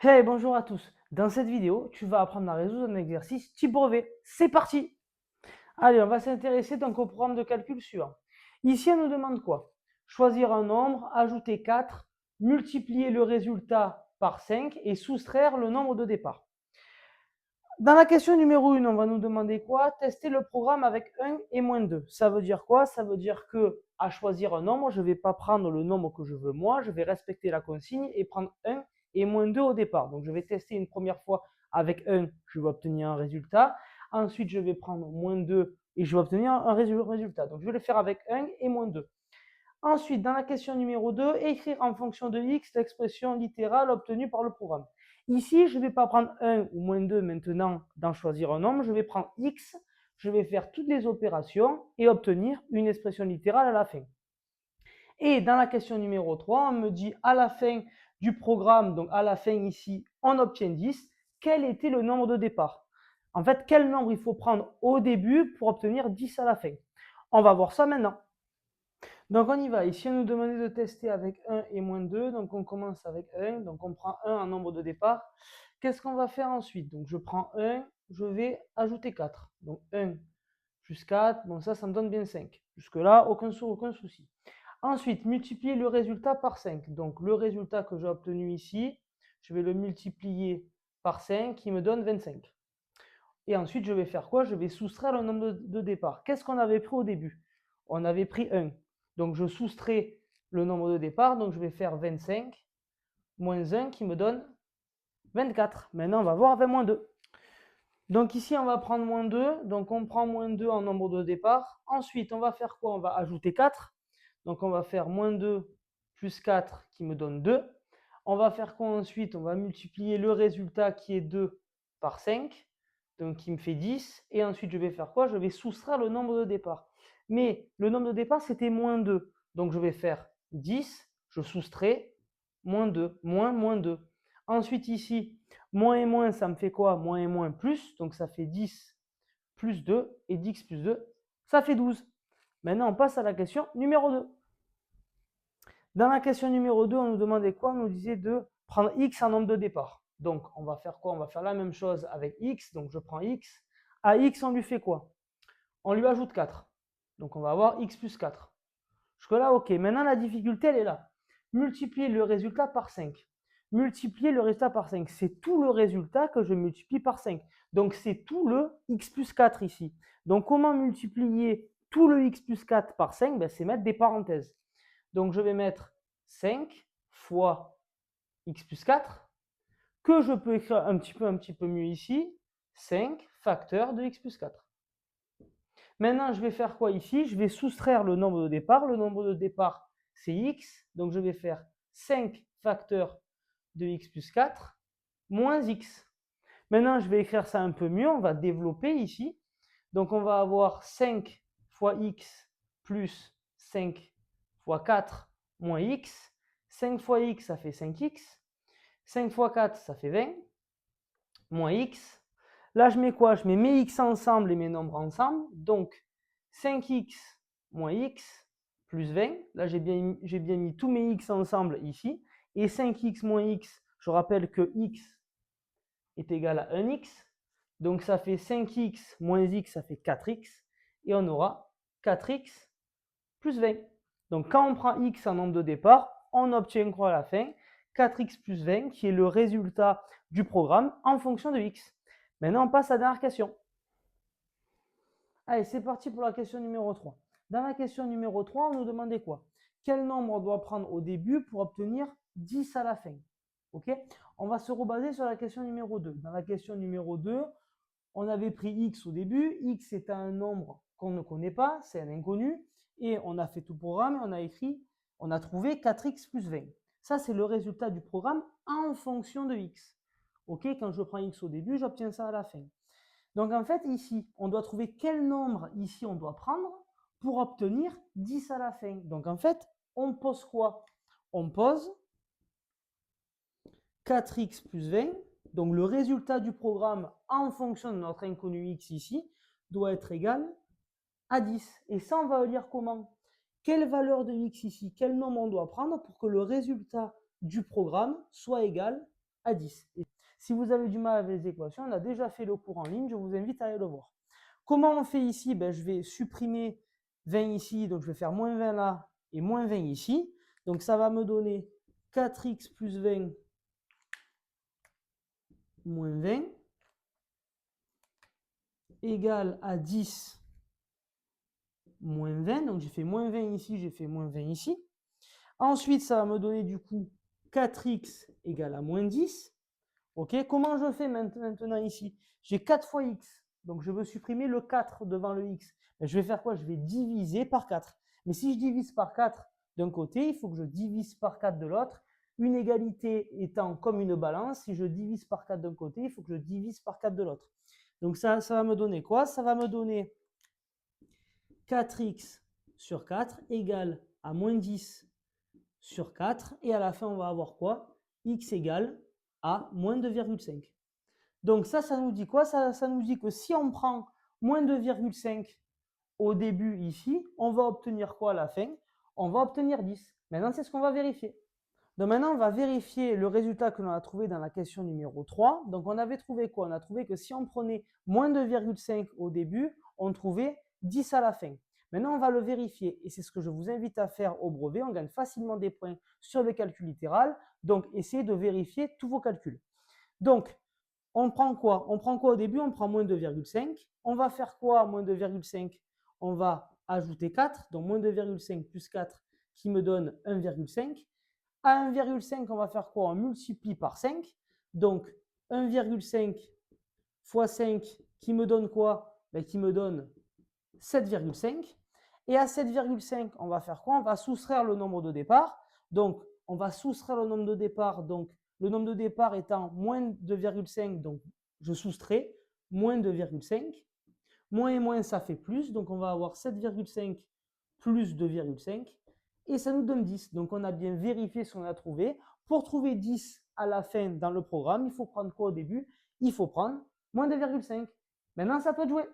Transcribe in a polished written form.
Hey, bonjour à tous. Dans cette vidéo, tu vas apprendre à résoudre un exercice type brevet. C'est parti! Allez, on va s'intéresser donc au programme de calcul suivant. Ici, on nous demande quoi? Choisir un nombre, ajouter 4, multiplier le résultat par 5 et soustraire le nombre de départ. Dans la question numéro 1, on va nous demander quoi? Tester le programme avec 1 et moins 2. Ça veut dire quoi? Ça veut dire que à choisir un nombre, je ne vais pas prendre le nombre que je veux moi, je vais respecter la consigne et prendre 1 et moins 2 au départ. Donc je vais tester une première fois avec 1, je vais obtenir un résultat. Ensuite, je vais prendre moins 2 et je vais obtenir un résultat. Donc je vais le faire avec 1 et moins 2. Ensuite, dans la question numéro 2, écrire en fonction de x l'expression littérale obtenue par le programme. Ici, je ne vais pas prendre 1 ou moins 2 maintenant d'en choisir un nombre, je vais prendre x, je vais faire toutes les opérations et obtenir une expression littérale à la fin. Et dans la question numéro 3, on me dit à la fin du programme, donc à la fin ici, on obtient 10, quel était le nombre de départ? En fait, quel nombre il faut prendre au début pour obtenir 10 à la fin? On va voir ça maintenant. Donc on y va. Ici, on nous demandait de tester avec 1 et moins 2. Donc on commence avec 1. Donc on prend 1 en nombre de départ. Qu'est-ce qu'on va faire ensuite? Donc je prends 1, je vais ajouter 4. Donc 1 plus 4, bon ça me donne bien 5. Jusque-là, aucun souci. Ensuite, multiplier le résultat par 5. Donc le résultat que j'ai obtenu ici, je vais le multiplier par 5 qui me donne 25. Et ensuite, je vais faire quoi? Je vais soustraire le nombre de départ. Qu'est-ce qu'on avait pris au début? On avait pris 1. Donc, je soustrais le nombre de départ. Donc, je vais faire 25 moins 1 qui me donne 24. Maintenant, on va voir avec moins 2. Donc, ici, on va prendre moins 2. Donc, on prend moins 2 en nombre de départ. Ensuite, on va faire quoi? On va ajouter 4. Donc, on va faire moins 2 plus 4 qui me donne 2. On va faire quoi ensuite? On va multiplier le résultat qui est 2 par 5. Donc, qui me fait 10. Et ensuite, je vais faire quoi? Je vais soustraire le nombre de départ. Mais le nombre de départ, c'était moins 2. Donc, je vais faire 10. Je soustrais moins 2. Moins 2. Ensuite, ici, moins et moins, ça me fait quoi? Moins et moins plus. Donc, ça fait 10 plus 2. Et 10 plus 2, ça fait 12. Maintenant, on passe à la question numéro 2. Dans la question numéro 2, on nous demandait quoi? On nous disait de prendre x en nombre de départ. Donc, on va faire quoi? On va faire la même chose avec x. Donc, je prends x. À x, on lui fait quoi? On lui ajoute 4. Donc, on va avoir x plus 4. Jusque-là, OK. Maintenant, la difficulté, elle est là. Multiplier le résultat par 5. Multiplier le résultat par 5, c'est tout le résultat que je multiplie par 5. Donc, c'est tout le x plus 4 ici. Donc, comment multiplier tout le x plus 4 par 5? Ben, c'est mettre des parenthèses. Donc, je vais mettre 5 fois x plus 4, que je peux écrire un petit peu mieux ici, 5 facteur de x plus 4. Maintenant, je vais faire quoi ici? Je vais soustraire le nombre de départ. Le nombre de départ, c'est x. Donc, je vais faire 5 facteurs de x plus 4 moins x. Maintenant, je vais écrire ça un peu mieux. On va développer ici. Donc, on va avoir 5 fois x plus 5 fois 4 moins x. 5 fois x, ça fait 5x. 5 fois 4, ça fait 20. Moins x. Là, je mets quoi? Je mets mes x ensemble et mes nombres ensemble. Donc, 5x moins x plus 20. Là, j'ai bien mis tous mes x ensemble ici. Et 5x moins x, je rappelle que x est égal à 1x. Donc, ça fait 5x moins x, ça fait 4x. Et on aura 4x plus 20. Donc, quand on prend x en nombre de départ, on obtient quoi à la fin? 4x plus 20, qui est le résultat du programme en fonction de x. Maintenant, on passe à la dernière question. Allez, c'est parti pour la question numéro 3. Dans la question numéro 3, on nous demandait quoi? Quel nombre on doit prendre au début pour obtenir 10 à la fin? Ok? On va se rebaser sur la question numéro 2. Dans la question numéro 2, on avait pris x au début. X est un nombre qu'on ne connaît pas, c'est un inconnu. Et on a fait tout le programme et on a trouvé 4x plus 20. Ça, c'est le résultat du programme en fonction de x. Ok? Quand je prends x au début, j'obtiens ça à la fin. Donc en fait, ici, on doit trouver quel nombre ici on doit prendre pour obtenir 10 à la fin. Donc en fait, on pose quoi? On pose 4x plus 20. Donc le résultat du programme en fonction de notre inconnu x ici doit être égal à 10. Et ça, on va le lire comment? Quelle valeur de x ici, quel nombre on doit prendre pour que le résultat du programme soit égal à 10. Et si vous avez du mal avec les équations, on a déjà fait le cours en ligne, je vous invite à aller le voir. Comment on fait ici? Ben, je vais supprimer 20 ici, donc je vais faire moins 20 là et moins 20 ici. Donc ça va me donner 4x plus 20 moins 20 égale à 10 moins 20. Donc j'ai fait moins 20 ici, j'ai fait moins 20 ici. Ensuite, ça va me donner du coup 4x égale à moins 10. Ok, comment je fais maintenant ici? J'ai 4 fois x, donc je veux supprimer le 4 devant le x. Ben, je vais faire quoi? Je vais diviser par 4. Mais si je divise par 4 d'un côté, il faut que je divise par 4 de l'autre. Une égalité étant comme une balance, si je divise par 4 d'un côté, il faut que je divise par 4 de l'autre. Donc ça va me donner quoi? Ça va me donner 4x sur 4 égale à moins 10 sur 4. Et à la fin, on va avoir quoi? X égale à moins 2,5. Donc ça nous dit quoi? Ça nous dit que si on prend moins 2,5 au début ici, on va obtenir quoi à la fin? On va obtenir 10. Maintenant, c'est ce qu'on va vérifier. Donc maintenant, on va vérifier le résultat que l'on a trouvé dans la question numéro 3. Donc on avait trouvé quoi? On a trouvé que si on prenait moins 2,5 au début, on trouvait 10 à la fin. Maintenant, on va le vérifier et c'est ce que je vous invite à faire au brevet. On gagne facilement des points sur le calcul littéral. Donc, essayez de vérifier tous vos calculs. Donc, on prend quoi? On prend quoi au début? On prend moins 2,5. On va faire quoi à moins 2,5? On va ajouter 4. Donc, moins 2,5 plus 4 qui me donne 1,5. À 1,5, on va faire quoi? On multiplie par 5. Donc, 1,5 fois 5 qui me donne quoi? Ben, qui me donne 7,5. Et à 7,5, on va faire quoi? On va soustraire le nombre de départ. Donc, on va soustraire le nombre de départ. Donc, le nombre de départ étant moins 2,5, donc je soustrais moins 2,5. Moins et moins, ça fait plus. Donc, on va avoir 7,5 plus 2,5. Et ça nous donne 10. Donc, on a bien vérifié ce qu'on a trouvé. Pour trouver 10 à la fin dans le programme, il faut prendre quoi au début? Il faut prendre moins 2,5. Maintenant, c'est à toi de jouer.